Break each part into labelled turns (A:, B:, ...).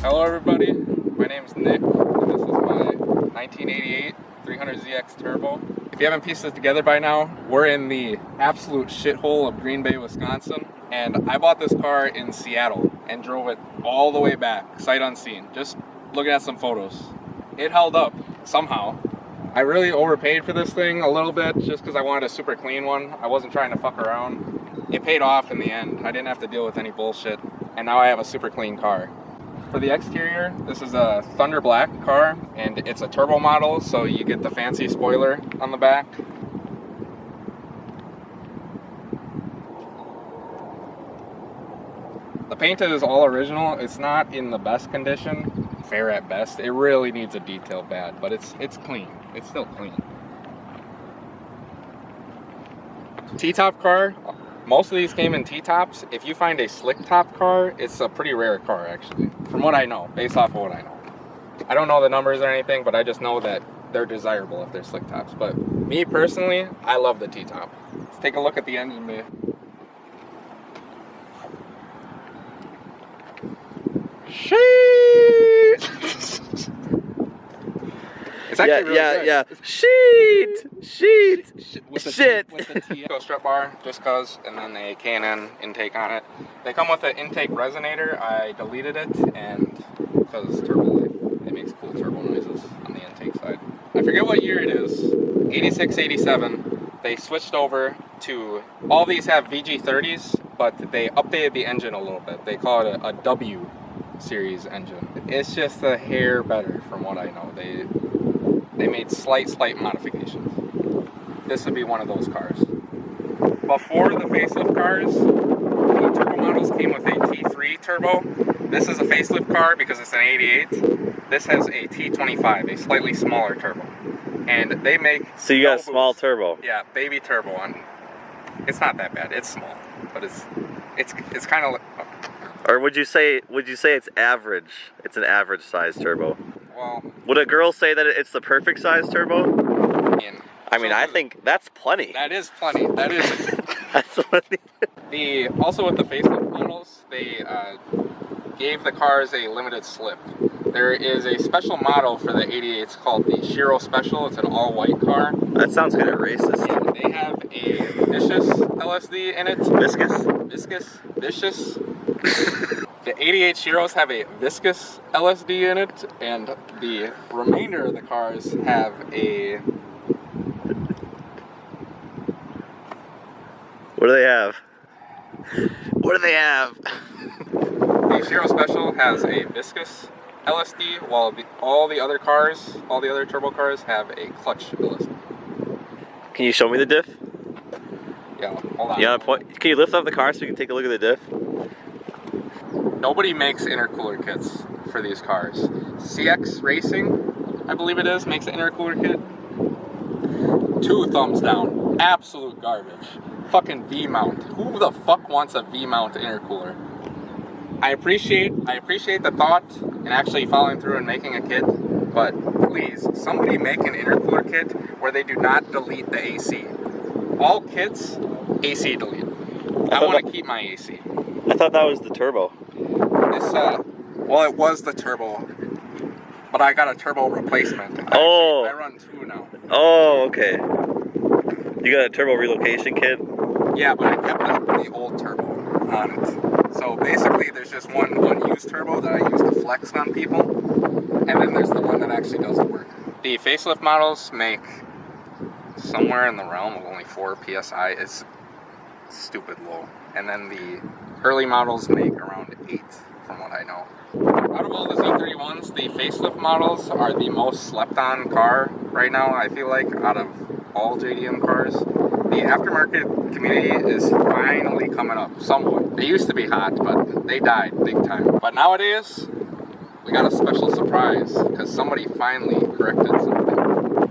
A: Hello everybody, my name is Nick, and this is my 1988 300ZX Turbo. If you haven't pieced it together by now, we're in the absolute shithole of Green Bay, Wisconsin, and I bought this car in Seattle and drove it all the way back, sight unseen, just looking at some photos. It held up, somehow. I really overpaid for this thing a little bit, just because I wanted a super clean one. I wasn't trying to fuck around. It paid off in the end. I didn't have to deal with any bullshit, and now I have a super clean car. For the exterior, this is a Thunder Black car, and it's a turbo model, so you get the fancy spoiler on the back. The paint is all original. It's not in the best condition, fair at best. It really needs a detail bad, but it's clean. It's still clean. T-top car. Most of these came in T-tops. If you find a slick top car, it's a pretty rare car actually, from what I know, based off of what I know. I don't know the numbers or anything, but I just know that they're desirable if they're slick tops. But me personally, I love the T-top. Let's take a look at the engine bay. Sheet! It's actually really good.
B: Yeah. Sheet.
A: With the
B: Shit.
A: With the TO strip bar, just cause, and then a K&N intake on it. They come with an intake resonator. I deleted it, and because turbo life, it makes cool turbo noises on the intake side. I forget what year it is. 86, 87. They switched over to, all these have VG30s, but they updated the engine a little bit. They call it a W series engine. It's just a hair better from what I know. They made slight modifications. This would be one of those cars. Before the facelift cars, the turbo models came with a T3 turbo. This is a facelift car because it's an 88. This has a T25, a slightly smaller turbo. And they make...
B: So you got a small turbo?
A: Yeah, baby turbo on. It's not that bad. It's small, but it's kind of...
B: Or would you say it's average? It's an average size turbo.
A: Well,
B: would a girl say that it's the perfect size turbo? I mean, I think that's plenty.
A: That is plenty. That is.
B: That's plenty.
A: Also with the facelift models, they gave the cars a limited slip. There is a special model for the 88s called the Shiro Special. It's an all-white car.
B: That sounds kind of racist.
A: And they have a vicious LSD in it. Vicious. The 88 Shiros have a viscous LSD in it, and the remainder of the cars have a...
B: What do they have? What do they have?
A: The Shiro Special has a viscous LSD, while all the other turbo cars have a clutch LSD.
B: Can you show me the diff?
A: Yeah, hold on.
B: Yeah, can you lift up the car so we can take a look at the diff?
A: Nobody makes intercooler kits for these cars. CX Racing, I believe it is, makes an intercooler kit. 2 thumbs down. Absolute garbage. Fucking V-mount. Who the fuck wants a V-mount intercooler? I appreciate the thought and actually following through and making a kit, but please, somebody make an intercooler kit where they do not delete the AC. All kits, AC delete. I want to keep my AC.
B: I thought that was the turbo.
A: Well, it was the turbo, but I got a turbo replacement. I run 2 now.
B: Oh, okay. You got a turbo relocation kit?
A: Yeah, but I kept the old turbo on it. So basically, there's just one used turbo that I use to flex on people, and then there's the one that actually does the work. The facelift models make somewhere in the realm of only 4 psi. It's stupid low. And then the early models make around 8, from what I know. Out of all the Z31s, the facelift models are the most slept on car right now, I feel like, out of all JDM cars. The the aftermarket community is finally coming up somewhat. They used to be hot, but they died big time. But nowadays, we got a special surprise because somebody finally corrected something.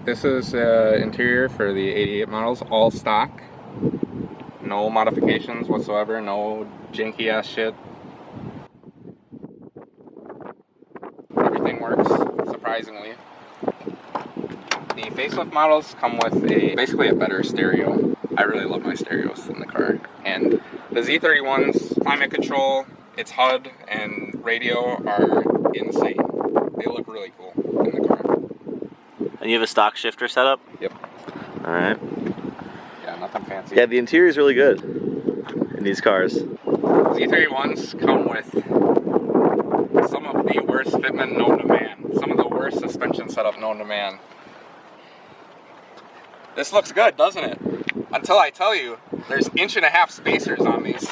A: This is interior for the 88 models, all stock. No modifications whatsoever, no janky ass shit. Everything works, surprisingly. The facelift models come with basically a better stereo. I really love my stereos in the car. And the Z31's climate control, its HUD, and radio are insane. They look really cool in the car.
B: And you have a stock shifter setup?
A: Yep.
B: Alright.
A: Yeah, nothing fancy.
B: Yeah, the interior is really good in these cars.
A: Z31s come with some of the worst fitment known to man. Some of the worst suspension setup known to man. This looks good, doesn't it? Until I tell you, there's 1.5-inch spacers on these.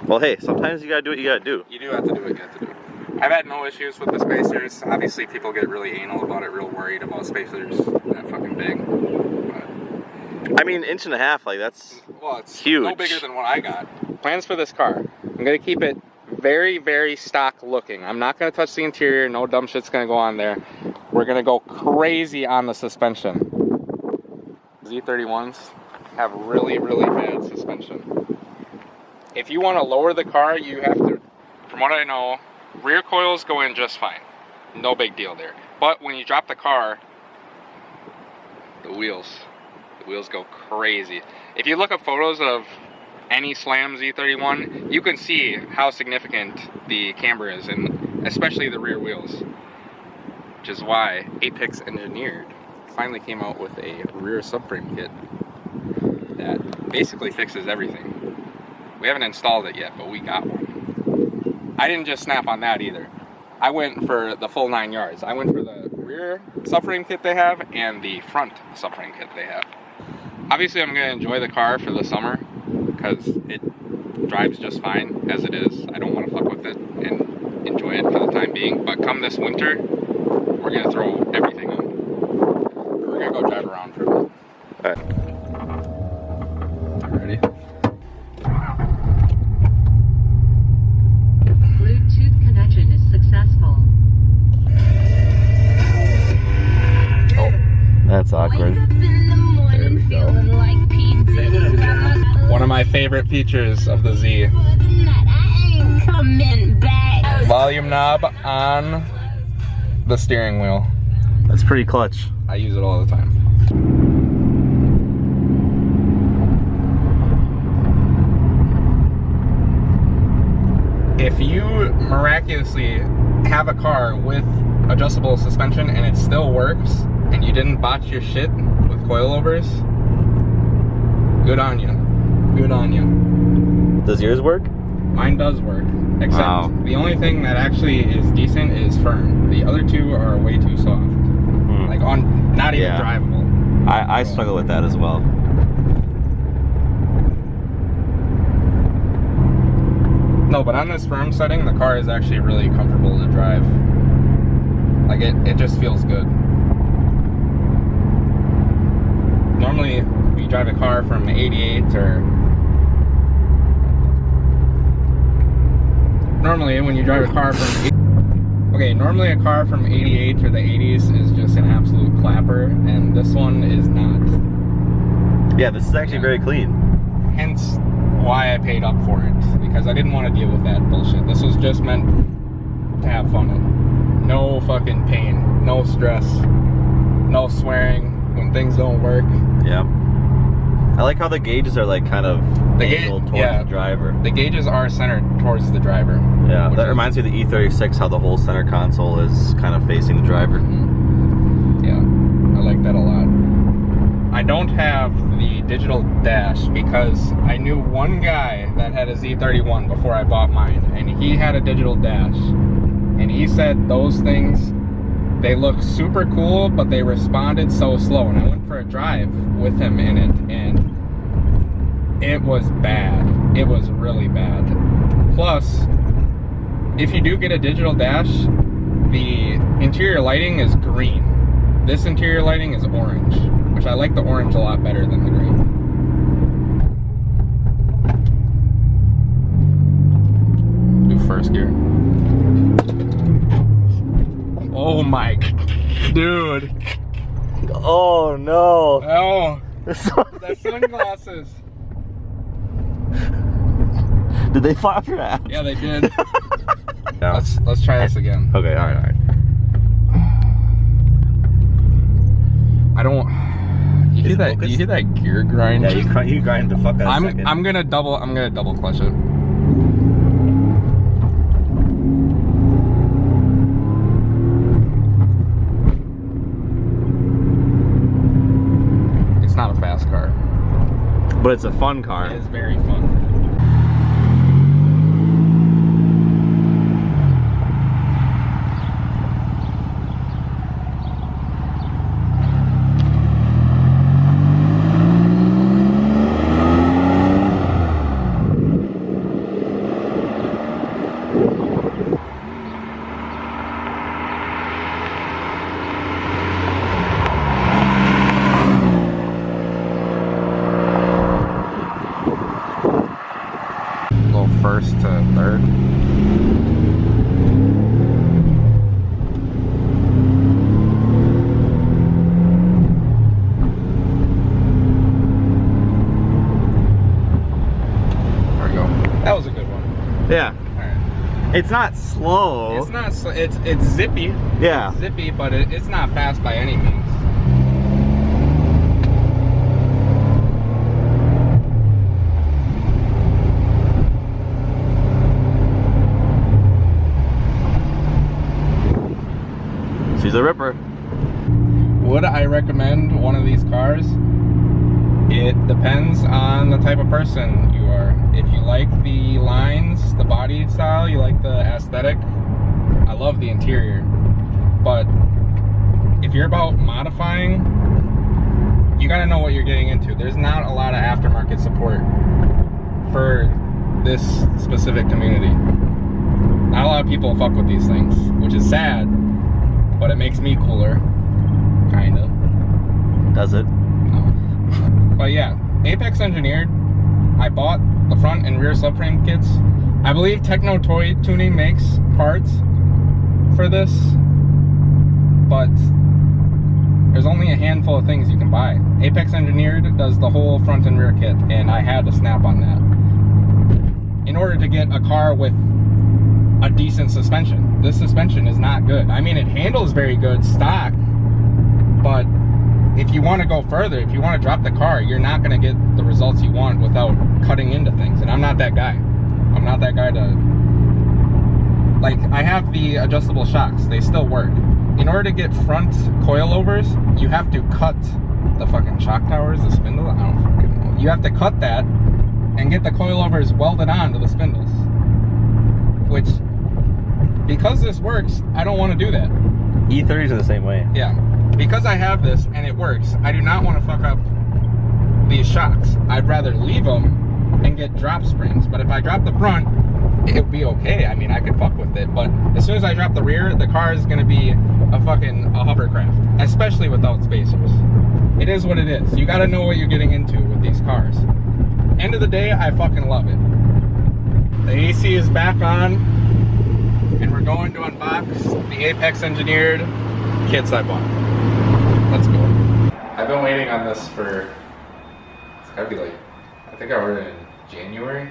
B: Well, hey, sometimes you gotta do what you gotta do.
A: You do have to do what you have to do. I've had no issues with the spacers. Obviously, people get really anal about it, real worried about spacers that fucking big. But,
B: I mean, 1.5 inches, like that's
A: well, it's
B: huge.
A: No bigger than what I got. Plans for this car. I'm gonna keep it very, very stock looking. I'm not gonna touch the interior. No dumb shit's gonna go on there. We're gonna go crazy on the suspension. Z31s have really, really bad suspension. If you want to lower the car, you have to, from what I know, rear coils go in just fine. No big deal there. But when you drop the car, the wheels go crazy. If you look up photos of any Slam Z31, you can see how significant the camber is, and especially the rear wheels. Which is why Apex Engineered finally came out with a rear subframe kit that basically fixes everything. We haven't installed it yet, but we got one. I didn't just snap on that either. I went for the full 9 yards. I went for the rear subframe kit they have and the front subframe kit they have. Obviously, I'm going to enjoy the car for the summer because it drives just fine as it is. I don't want to fuck with it and enjoy it for the time being. But come this winter, we're going to throw everything on. We're going to go drive around for a bit.
B: Alright.
A: Ready?
C: Bluetooth connection is successful.
A: Oh,
B: That's awkward.
A: there we go. One of my favorite features of the Z. Volume knob on the steering wheel.
B: That's pretty clutch.
A: I use it all the time. If you miraculously have a car with adjustable suspension and it still works, and you didn't botch your shit with coilovers, good on you. Good on you.
B: Does yours work?
A: Mine does work, except
B: Wow.
A: the only thing that actually is decent is firm. The other two are way too soft. Like not even drivable.
B: I struggle with that as well.
A: No, but on this firm setting, the car is actually really comfortable to drive. Like it just feels good. Normally, you drive a car from 88 or... Normally, when you drive a car from... normally a car from 88 or the 80s is just an absolute clapper, and this one is not.
B: Yeah, this is actually very clean.
A: Hence why I paid up for it, because I didn't want to deal with that bullshit. This was just meant to have fun in. No fucking pain, no stress, no swearing when things don't work.
B: Yeah. I like how the gauges are like kind of angled towards the driver.
A: The gauges are centered towards the driver.
B: Yeah, that reminds me of the E36, how the whole center console is kind of facing the driver.
A: Yeah, I like that a lot. I don't have the digital dash because I knew one guy that had a Z31 before I bought mine, and he had a digital dash. And he said those things, they look super cool, but they responded so slow. And I went for a drive with him in it, and it was bad. It was really bad. Plus, if you do get a digital dash, the interior lighting is green. This interior lighting is orange. which I like the orange a lot better than the green. Do first gear. Oh my, dude.
B: Oh no.
A: Oh, the sunglasses.
B: Did they fly off your ass?
A: Yeah, they did.
B: No.
A: Let's try this again.
B: Okay, all right.
A: I don't. You hear that?
B: focus?
A: You hear that gear grind?
B: Yeah, you grind the fuck out of
A: I'm
B: second.
A: I'm gonna double clutch it. It's not a fast car.
B: But it's a fun car.
A: It is very fun. First to third. There we go. That was a good one.
B: Yeah.
A: All right.
B: It's not slow.
A: It's not. It's zippy.
B: Yeah.
A: It's zippy, but it's not fast by any means.
B: She's a ripper.
A: Would I recommend one of these cars? It depends on the type of person you are. If you like the lines, the body style, you like the aesthetic, I love the interior. But if you're about modifying, you gotta know what you're getting into. There's not a lot of aftermarket support for this specific community. Not a lot of people fuck with these things, which is sad. But it makes me cooler, kinda.
B: Does it?
A: No. But yeah, Apex Engineered. I bought the front and rear subframe kits. I believe Techno Toy Tuning makes parts for this, but there's only a handful of things you can buy. Apex Engineered does the whole front and rear kit, and I had to snap on that. In order to get a car with a decent suspension. This suspension is not good. I mean, it handles very good stock, but if you want to go further, if you want to drop the car, you're not going to get the results you want without cutting into things. And I'm not that guy. I'm not that guy to... Like, I have the adjustable shocks. They still work. In order to get front coilovers, you have to cut the fucking shock towers, the spindle. I don't fucking know. You have to cut that and get the coilovers welded onto the spindles. Which, because this works, I don't want to do that.
B: E30s are the same way.
A: Yeah. Because I have this and it works, I do not want to fuck up these shocks. I'd rather leave them and get drop springs. But if I drop the front, it would be okay. I mean, I could fuck with it. But as soon as I drop the rear, the car is going to be a hovercraft. Especially without spacers. It is what it is. You got to know what you're getting into with these cars. End of the day, I fucking love it. The AC is back on, and we're going to unbox the Apex Engineered kits I bought. Let's go. I've been waiting on this for, it's gotta be like, I think I ordered it in January.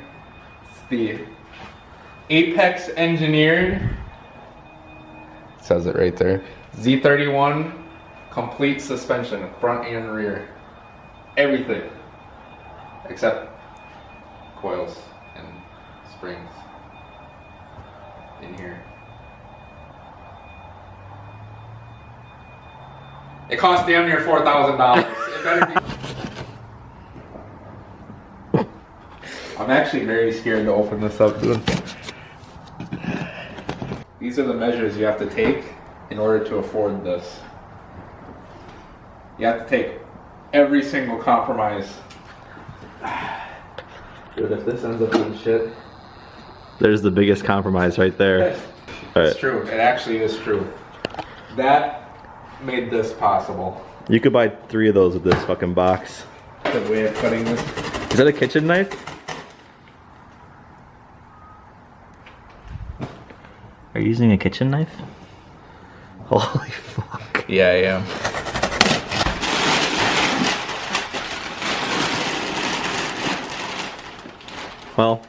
A: It's the Apex Engineered, it says it right there, Z31 complete suspension, front and rear. Everything, except coils and springs in here. It cost damn near $4,000. It better be. I'm actually very scared to open this up, dude. These are the measures you have to take in order to afford this. You have to take every single compromise. Dude, if this ends up being shit.
B: There's the biggest compromise right there.
A: It's true. It actually is true. That made this possible.
B: You could buy 3 of those with this fucking box.
A: The way of cutting this.
B: Is that a kitchen knife? Are you using a kitchen knife? Holy fuck.
A: Yeah, I am.
B: Well,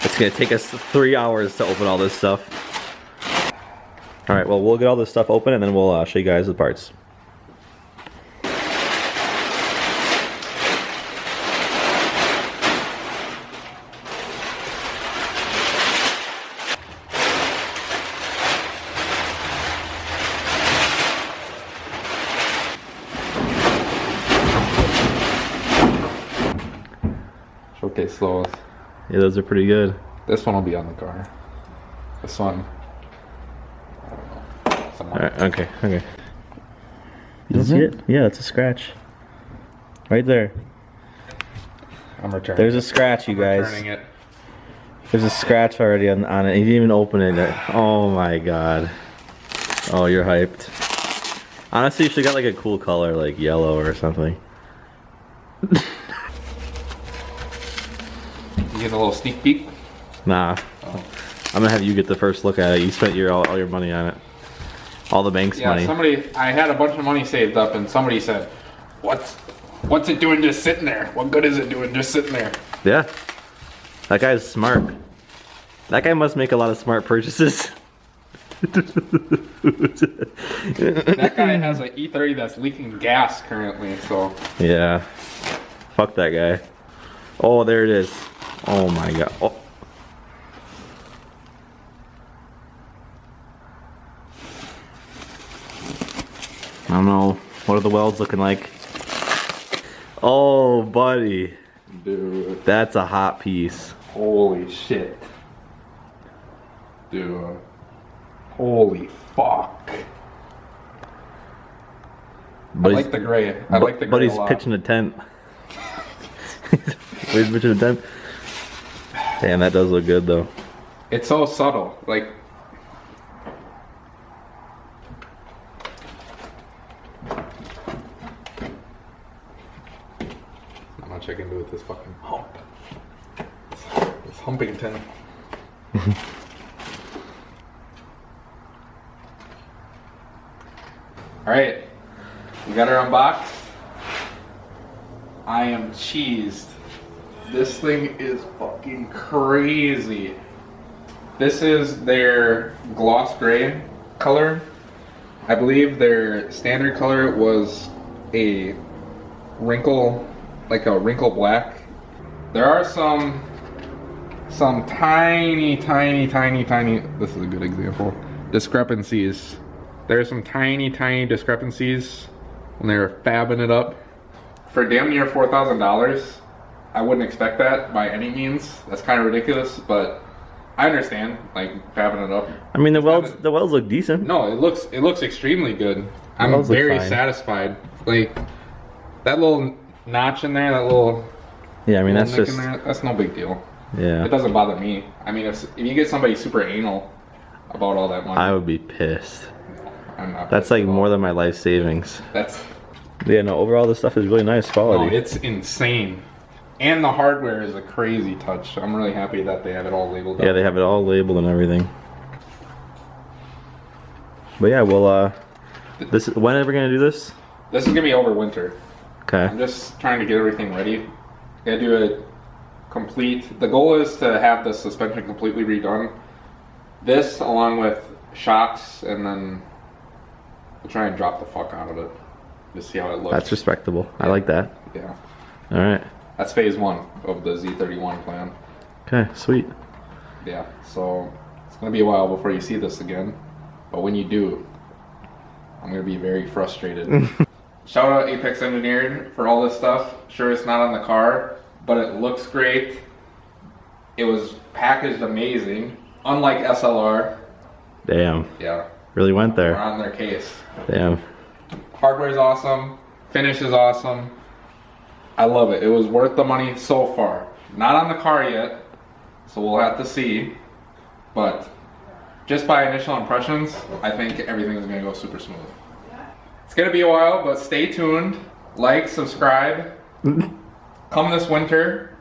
B: it's gonna take us 3 hours to open all this stuff. All right, well, we'll get all this stuff open and then we'll show you guys the parts.
A: Showcase those.
B: Yeah, those are pretty good.
A: This one will be on the car. This one, I don't know.
B: All right, okay. You see it? Yeah, it's a scratch. Right there.
A: I'm returning.
B: There's a scratch, you guys.
A: Returning it.
B: There's a scratch already on it. He didn't even open it. Oh my god. Oh, you're hyped. Honestly, you should have got like a cool color, like yellow or something.
A: You get a little sneak peek?
B: Nah.
A: Oh.
B: I'm gonna have you get the first look at it. You spent all your money on it. All the bank's money.
A: I had a bunch of money saved up and somebody said, what's it doing just sitting there? What good is it doing just sitting there?
B: Yeah. That guy's smart. That guy must make a lot of smart purchases.
A: That guy has an E30 that's leaking gas currently, so.
B: Yeah. Fuck that guy. Oh, there it is. Oh my god. Oh. I don't know. What are the welds looking like? Oh, buddy.
A: Dude.
B: That's a hot piece.
A: Holy shit. Dude. Holy fuck.
B: But
A: I like the gray. I like the gray
B: But he's
A: a lot.
B: pitching a tent. He's pitching a tent. Damn, that does look good though.
A: It's so subtle. Like, not much I can do with this fucking hump. This Humpington. Alright, we got our unboxed. I am cheesed. This thing is fucking crazy. This is their gloss gray color. I believe their standard color was a wrinkle, like a wrinkle black. There are some tiny, this is a good example, discrepancies. There are some tiny discrepancies when they were fabbing it up. For damn near $4,000, I wouldn't expect that by any means. That's kind of ridiculous, but I understand, like, fabbing it up.
B: I mean, the welds look decent.
A: No, it looks extremely good. I'm very satisfied. Like, that little notch in there, that little
B: Yeah, I mean that's
A: nick
B: just
A: in there, that's no big deal.
B: yeah.
A: It doesn't bother me. I mean, if you get somebody super anal about all that money,
B: I would be pissed.
A: I'm not.
B: That's
A: pissed
B: like
A: at all.
B: more than my life savings.
A: That's
B: Yeah, no. Overall, this stuff is really nice
A: no,
B: quality.
A: it's insane. And the hardware is a crazy touch. I'm really happy that they have it all labeled.
B: Yeah, they have it all labeled and everything. But yeah, well, when are we gonna do this?
A: This is gonna be over winter.
B: Okay.
A: I'm just trying to get everything ready. Gotta do a complete. The goal is to have the suspension completely redone. This, along with shocks, and then we'll try and drop the fuck out of it. Just see how it looks.
B: That's respectable. I like that.
A: Yeah.
B: All right.
A: That's phase 1 of the Z31 plan.
B: Okay. Sweet.
A: Yeah. So it's gonna be a while before you see this again, but when you do, I'm gonna be very frustrated. Shout out Apex Engineered for all this stuff. Sure, it's not on the car, but it looks great. It was packaged amazing, unlike SLR.
B: Damn.
A: Yeah,
B: Really went
A: we're
B: there.
A: on their case.
B: Damn.
A: Hardware's awesome. Finish is awesome. I love it. It was worth the money so far. Not on the car yet, so we'll have to see. But just by initial impressions, I think everything is gonna go super smooth. It's gonna be a while, but stay tuned. Like, subscribe. Come this winter,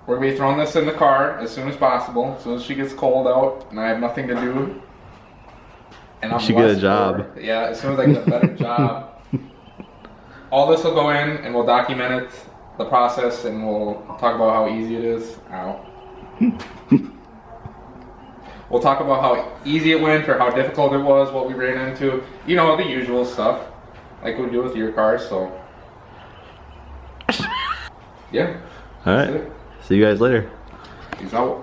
A: we're gonna be throwing this in the car as soon as possible. As soon as she gets cold out and I have nothing to do. And I'm
B: You should get a job.
A: bored. Yeah, as soon as I get a better job. All this will go in and we'll document it, the process, and we'll talk about how easy it is. Ow. We'll talk about how easy it went or how difficult it was, what we ran into. You know, the usual stuff, like we do with your cars, so. Yeah.
B: All right. See you guys later.
A: Peace out.